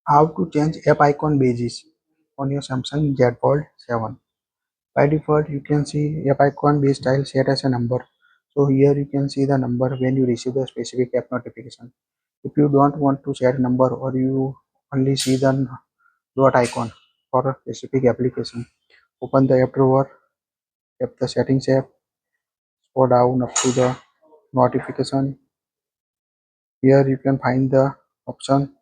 How to change app icon badges on your Samsung Z Fold 7. By default, you can see app icon badge style set as a number. So here you can see the number when you receive the specific app notification. If you don't want to set number or you only see the dot icon for a specific application, open the app drawer, tap the settings app, scroll down up to the notification. Here you can find the option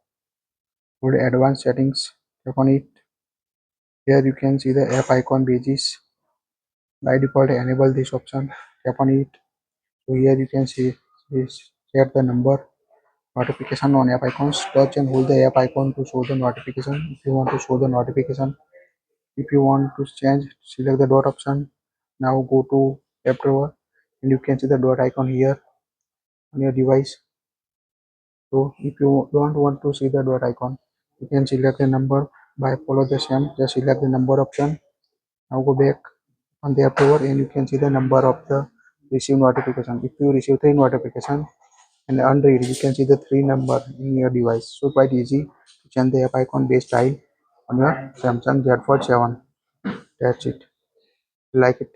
called advanced settings. Tap on it. Here you can see the app icon badges. By default, enable this option. Tap on it. So here you can see this set the number notification on app icons. Touch and hold the app icon to show the notification. If you want to show the notification, if you want to change, select the dot option. Now go to app drawer and you can see the dot icon here on your device. So if you don't want to see the dot icon, you can select the number by follow the same. Just select the number option. Now go back on the app drawer and you can see the number of the receive notification. If you receive 3 notification and unread, you can see the 3 number in your device. So quite easy to change the app icon based style on your Samsung Z Fold 7. That's it. Like it,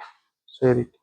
share it.